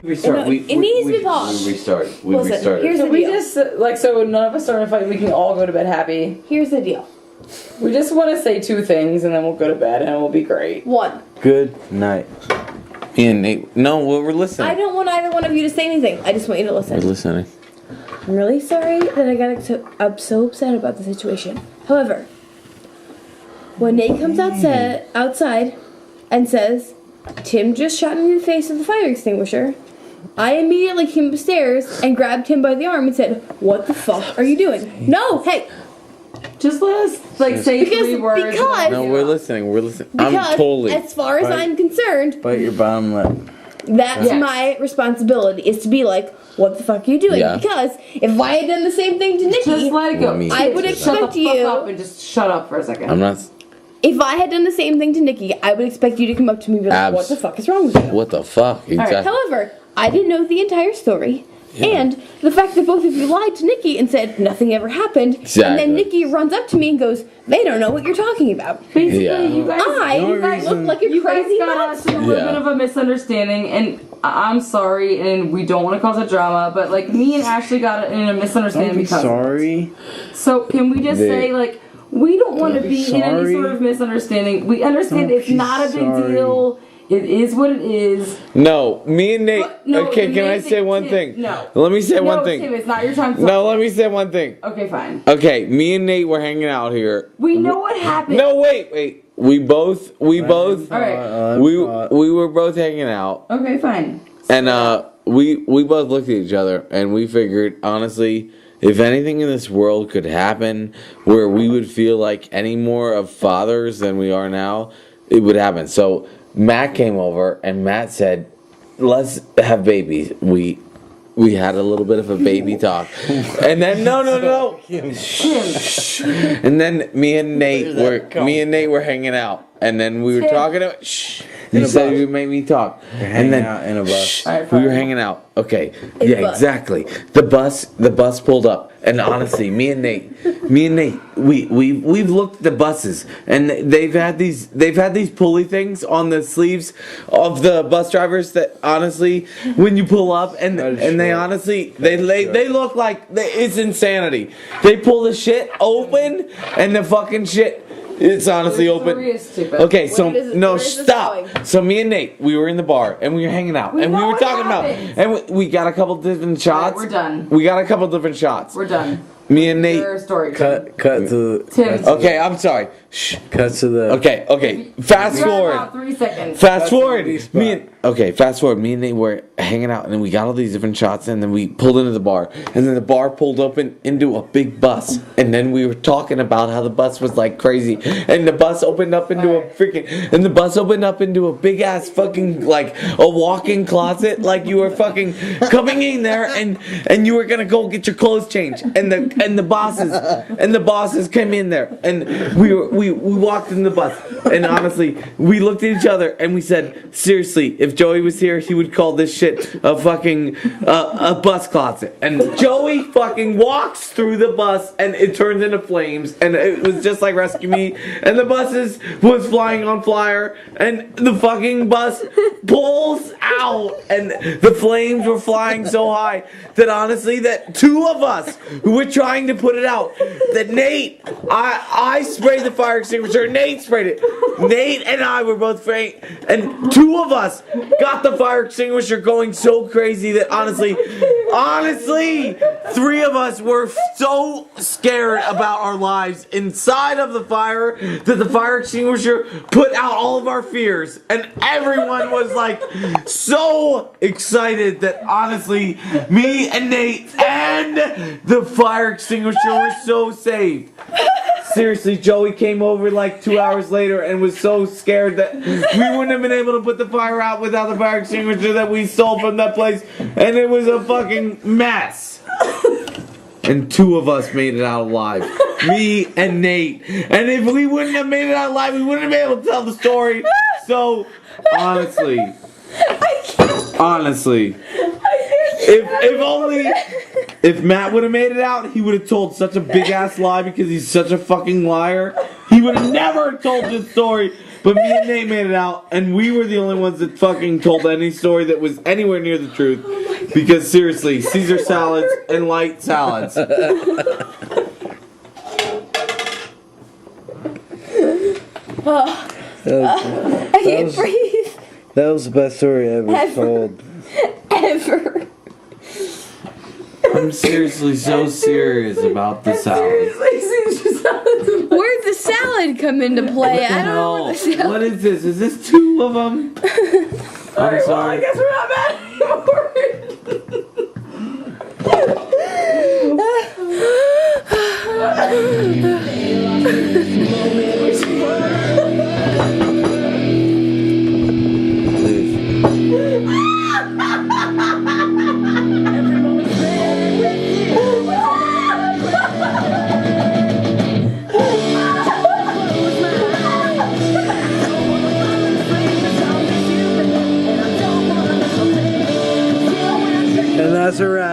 Restart. It needs to be paused. We restart. We Listen, restarted. here's the We deal. just so none of us start a fight. We can all go to bed happy. Here's the deal. We just want to say two things and then we'll go to bed and it will be great. One, Good night. Me and Nate. No, we're listening. I don't want either one of you to say anything. I just want you to We're listen. listening. I'm really sorry that I got so upset about the situation. However, when Nate comes outside and says, Tim just shot me in the face with the fire extinguisher, I immediately came upstairs and grabbed him by the arm and said, what the fuck are you doing? No, hey! Just let us say three words. Because No, we're listening. We're listening. Because, I'm totally. as far as I'm concerned, Bite your bottom lip. that's Yes. my responsibility, is to be like, what the fuck are you doing? Yeah. Because if I had done the same thing to Just Nikki, let it go. Let me- I would Shut expect the fuck you... up and just shut up for a second. I'm not. If I had done the same thing to Nikki, I would expect you to come up to me and be like, Abs. what the fuck is wrong with you? What the fuck? Exactly. However, I didn't know the entire story. And the fact that both of you lied to Nikki and said nothing ever happened, and Exactly. then Nikki runs up to me and goes, they don't know what you're talking about. Basically, Yeah. you guys, I look like a you guys crazy got us in a monster. little Yeah. bit of a misunderstanding, and I'm sorry, and we don't want to cause a drama, but like me and Ashley got in a misunderstanding Don't be because. sorry. So can we just say like we don't want to Don't be be in any sorry. sort of misunderstanding. We understand Don't it's be not a big sorry. deal. It is what it is. No, me and Nate. But- no, okay, can I Nate- say one Tim, thing? no. Let me say No, one thing. Tim, it's not your time. To No, let me say one thing. Okay, fine. Okay, me and Nate were hanging out here. We know what happened. No, wait. We both. All right. We were both hanging out, Okay, fine. and we both looked at each other, and we figured, honestly, if anything in this world could happen where we would feel like any more of fathers than we are now, it would happen. So Matt came over, and Matt said, "Let's have babies." We had a little bit of a baby talk, and then no. Shh. And then me and Nate were hanging out, and then we were Tim. talking about. Shh. You said you made me talk, and then out in a bus. shh, Alright, we were fine. hanging out. Okay, In yeah, the bus. exactly. The bus pulled up, and honestly, me and Nate, we've looked at the buses, and they've had these pulley things on the sleeves of the bus drivers that honestly, when you pull up, and they honestly they look like it's insanity. They pull the shit open, and the fucking shit. It's honestly Your open. story is stupid. Okay, so Where is- no, where is this stop. going? So me and Nate, we were in the bar and we were hanging out We and we know were what talking about, happened. and we got a couple different shots. we're done. We got a couple different shots. We're done. Me and Nate. Your story. Cut to Tim. Okay, I'm sorry. Shh. cut to the. Okay. Fast You got forward. about 3 seconds. Fast forward. the spot. Fast forward. Me and Nate were hanging out, and then we got all these different shots, and then we pulled into the bar, and then the bar pulled up into a big bus, and then we were talking about how the bus was like crazy, and the bus opened up into a big ass fucking like a walk-in closet, like you were fucking coming in there, and you were gonna go get your clothes changed, and the bosses came in there, and we walked in the bus, and honestly, we looked at each other and we said, seriously, if Joey was here, he would call this shit a fucking a bus closet. And Joey fucking walks through the bus and it turns into flames, and it was just like Rescue Me, and the buses was flying on fire, and the fucking bus pulls out, and the flames were flying so high that honestly, that two of us who were trying to put it out, that Nate, I sprayed the fire extinguisher, Nate sprayed it. Nate and I were both spraying, and two of us got the fire extinguisher going so crazy that honestly, three of us were so scared about our lives inside of the fire that the fire extinguisher put out all of our fears, and everyone was like so excited that honestly, me and Nate and the fire extinguisher were so saved. Seriously, Joey came over like 2 hours later and was so scared that we wouldn't have been able to put the fire out without the fire extinguisher that we stole from that place, and it was a fucking mess. and 2 of us made it out alive. Me and Nate. And if we wouldn't have made it out alive, we wouldn't have been able to tell the story. So, honestly, if Matt would have made it out, he would have told such a big ass lie because he's such a fucking liar. He would have never told this story. But me and Nate made it out, and we were the only ones that fucking told any story that was anywhere near the truth. Because seriously, Caesar salads and light salads. I can't breathe. That was the best story ever told. Ever. I'm seriously so serious about the salad. Where'd the salad come into play? I don't know what the salad. What is this? Is this 2 of them? I'm sorry. Well, I guess we're not mad anymore. And that's a wrap.